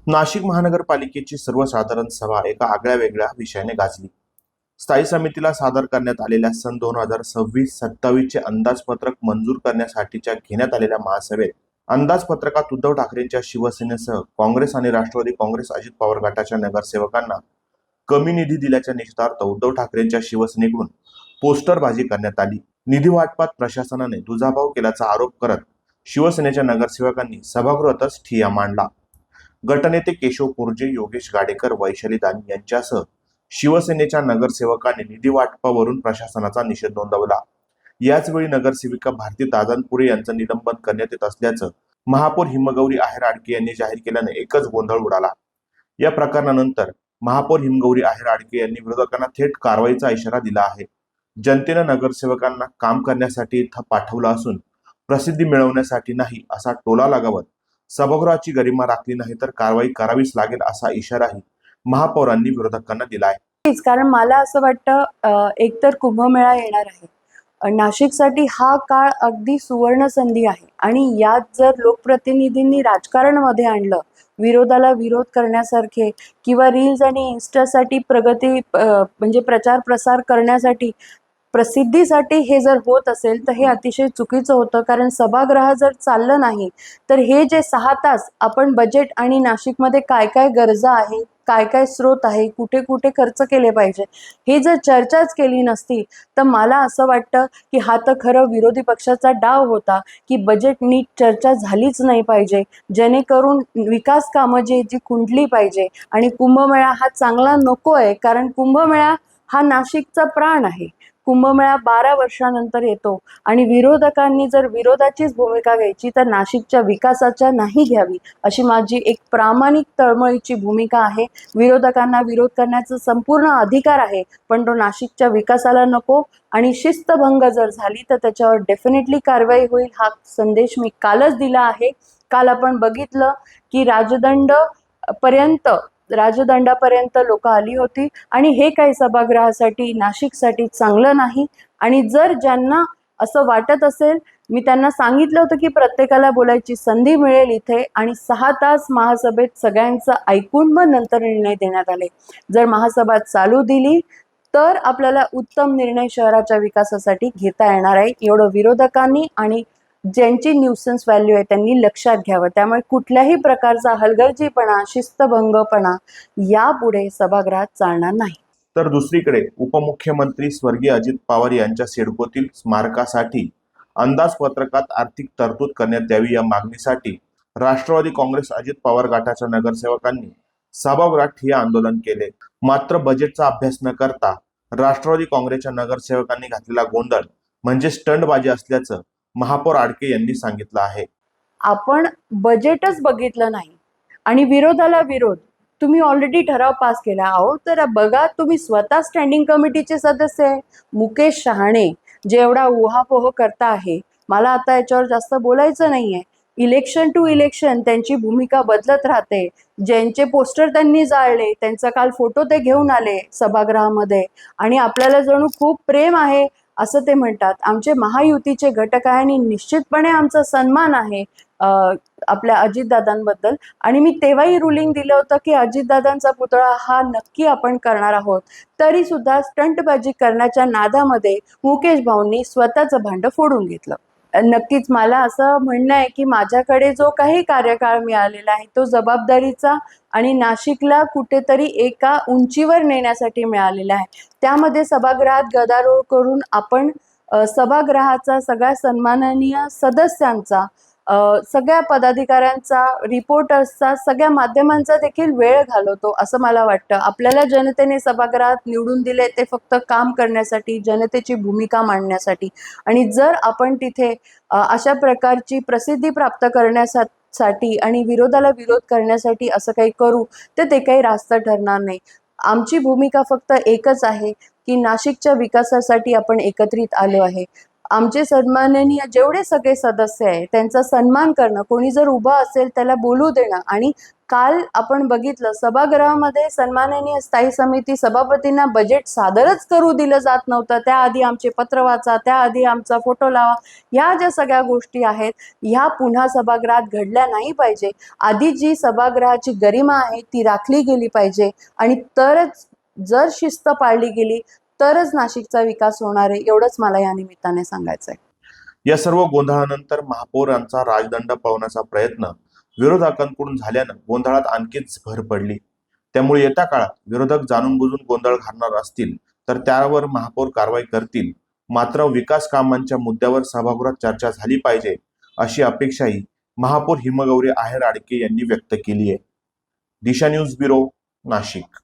नाशिक महानगरपालिकेची सर्वसाधारण सभा एका आगळ्या-वेगळ्या विषयाने गाजली. स्थायी समितीला सादर करण्यात आलेल्या सन 2026-27 चे अंदाजपत्रक मंजूर करण्यासाठीच्या घेण्यात आलेल्या महासभेत अंदाजपत्रकात उद्धव ठाकरेंच्या शिवसेनेसह काँग्रेस आणि राष्ट्रवादी काँग्रेस अजित पवार गटाच्या नगरसेवकांना कमी निधी दिल्याच्या निषेधार्थ उद्धव ठाकरेंच्या शिवसेनेकडून पोस्टरबाजी करण्यात आली. निधी वाटपात प्रशासनाने दुजाभाव केल्याचा आरोप करत शिवसेनेच्या नगरसेवकांनी सभागृहातच ठिय्या मांडला. गटनेते केशव पुर्जे, योगेश गाडेकर, वैशाली दानी यांच्यासह शिवसेनेच्या नगरसेवकांनी निधी वाटपावरून प्रशासनाचा निषेध नोंदवला. याचवेळी नगरसेविका भारती दादानपुरे यांचं निलंबन करण्यात येत असल्याचं महापौर हिमगौरी आहेर आडके यांनी जाहीर केल्याने एकच गोंधळ उडाला. या प्रकरणानंतर महापौर हिमगौरी आहेर आडके यांनी विरोधकांना थेट कारवाईचा इशारा दिला आहे. जनतेनं नगरसेवकांना काम करण्यासाठी इथं पाठवलं असून प्रसिद्धी मिळवण्यासाठी नाही असा टोला लगावत सभागृहाची गरिमा राखली नाही तर कारवाई करावीच लागेल असा इशाराही महापौरांनी विरोधकांना दिला आहे. कारण मला असं वाटतं एकतर कुंभमेळा येणार आहे. नाशिकसाठी हा काळ अगदी सुवर्ण संधी आहे आणि यात जर लोकप्रतिनिधींनी राजकारणामध्ये आणलं, विरोधाला विरोध करण्यासारखे किंवा रील्स आणि इन्स्टासाठी प्रगती म्हणजे प्रचार प्रसार करण्यासाठी, प्रसिद्धीसाठी हे जर होत असेल तर हे अतिशय चुकीचं होतं. कारण सभागृह जर चाललं नाही तर हे जे 6 तास आपण बजेट आणि नाशिकमध्ये काय काय गरजा आहे, काय काय स्रोत आहे, कुठे कुठे खर्च केले पाहिजे, हे जर चर्चाच केली नसती तर मला असं वाटतं की हा तर खरं विरोधी पक्षाचा डाव होता की बजेट नीट चर्चा झालीच नाही पाहिजे, जेणेकरून विकास कामं जी खुंटली पाहिजे. आणि कुंभमेळा हा चांगला नको आहे, कारण कुंभमेळा हा नाशिकचा प्राण आहे. कुंभमेळा 12 वर्षानंतर येतो आणि विरोधकांनी जर विरोधाचीच भूमिका घ्यायची तर नाशिकच्या विकासाच्या नाही घ्यावी, अशी माझी एक प्रामाणिक तळमळीची भूमिका आहे. विरोधकांना विरोध करण्याचा संपूर्ण अधिकार आहे, पण तो नाशिकच्या विकासाला नको. आणि शिस्तभंग जर झाली तर त्याच्यावर डेफिनेटली कारवाई होईल, हा संदेश मी कालच दिला आहे. काल आपण बघितलं की राजदंडापर्यंत लोक आली होती आणि हे काही सभागृहासाठी, नाशिकसाठी चांगलं नाही. आणि जर ज्यांना असं वाटत असेल, मी त्यांना सांगितलं होतं की प्रत्येकाला बोलायची संधी मिळेल इथे आणि 6 तास महासभेत सगळ्यांचं ऐकून मग नंतर निर्णय देण्यात आले. जर महासभा चालू दिली तर आपल्याला उत्तम निर्णय शहराच्या विकासासाठी घेता येणार आहे, एवढं विरोधकांनी आणि ज्यांची न्यूसन्स व्हॅल्यू आहे त्यांनी लक्षात घ्यावं. त्यामुळे कुठल्याही प्रकारचा हलगर्जीपणा, शिस्तभंगपणा यापुढे सभागृहात चालणार नाही. तर दुसरीकडे उपमुख्यमंत्री स्वर्गीय अजित पवार यांच्या सिडकोतील स्मारकासाठी अंदाजपत्रकात आर्थिक तरतूद करण्यात यावी या मागणीसाठी राष्ट्रवादी काँग्रेस अजित पवार गटाच्या नगरसेवकांनी सभागृहात ठिय्या आंदोलन केले. मात्र बजेटचा अभ्यास न करता राष्ट्रवादी काँग्रेसच्या नगरसेवकांनी घातलेला गोंधळ म्हणजे स्टंटबाजी असल्याचं महापौर आडके यांनी सांगितलं आहे. आपण बजेटच बघितलं नाही आणि विरोधाला विरोध. तुम्ही ऑलरेडी ठराव पास केला आहो, तर बघा, तुम्ही स्वतः स्टँडिंग कमिटीचे सदस्य आहे. मुकेश शहाणे जे एवढा उहापोह करता आहे, मला आता याच्यावर जास्त बोलायचं नाहीये. इलेक्शन टू इलेक्शन त्यांची भूमिका बदलत राहते. ज्यांचे पोस्टर त्यांनी जाळले त्यांचा काल फोटो ते घेऊन आले सभागृहामध्ये आणि आपल्याला जणू खूप प्रेम आहे असं ते म्हणतात. आमचे महायुतीचे घटक आहे आणि निश्चितपणे आमचा सन्मान आहे आपल्या अजितदादांबद्दल. आणि मी तेव्हाही रुलिंग दिलं होतं की अजितदादांचा पुतळा हा नक्की आपण करणार आहोत. तरी सुद्धा स्टंटबाजी करण्याच्या नादामध्ये मुकेश भाऊंनी स्वतःचं भांडं फोडून घेतलं. नक्कीच मला असं म्हणणं आहे की माझ्याकडे जो काही कार्यकाळ मिळालेला आहे तो जबाबदारीचा आणि नाशिकला कुठेतरी एका उंचीवर नेण्यासाठी मिळालेला आहे. त्यामध्ये सभागृहात गदारोळ करून आपण सभागृहाचा सगळ्या सन्माननीय सदस्यांचा, सगळ्या पदाधिकाऱ्यांचा, रिपोर्टर्सचा, सगळ्या माध्यमांचा देखील वेळ घालवतो असं मला वाटतं. आपल्याला जनतेने सभागृहात निवडून दिले ते फक्त काम करण्यासाठी, जनतेची भूमिका मांडण्यासाठी. आणि जर आपण तिथे अशा प्रकारची प्रसिद्धी प्राप्त करण्यासाठी आणि विरोधाला विरोध करण्यासाठी असं काही करू तर ते काही रास्त ठरणार नाही. आमची भूमिका फक्त एकच आहे की नाशिकच्या विकासासाठी आपण एकत्रित आलो आहे. आमचे सन्माननीय जेवढे सगळे सदस्य आहे त्यांचा सन्मान करणं, कोणी जर उभा असेल त्याला बोलू देणं. आणि काल आपण बघितलं सभागृहामध्ये सन्माननीय स्थायी समिती सभापतींना बजेट सादरच करू दिलं जात नव्हतं. त्याआधी आमचे पत्र वाचा, त्याआधी आमचा फोटो लावा, ह्या ज्या सगळ्या गोष्टी आहेत ह्या पुन्हा सभागृहात घडल्या नाही पाहिजे. आधी जी सभागृहाची गरिमा आहे ती राखली गेली पाहिजे आणि तरच जर शिस्त पाळली गेली तरच नाशिकचा विकास होणार आहे, एवढंच मला या निमित्ताने सांगायचं आहे. या सर्व गोंधळानंतर महापौरांचा राजदंड पळवण्याचा प्रयत्न विरोधकांकडून झाल्यानं गोंधळात आणखीच भर पडली. त्यामुळे येत्या काळात विरोधक जाणून बुजून गोंधळ घालणार असतील तर त्यावर महापौर कारवाई करतील. मात्र विकास कामांच्या मुद्द्यावर सभागृहात चर्चा झाली पाहिजे अशी अपेक्षाही महापौर हिमगौरी आहेर आडके यांनी व्यक्त केली आहे. दिशा न्यूज ब्युरो, नाशिक.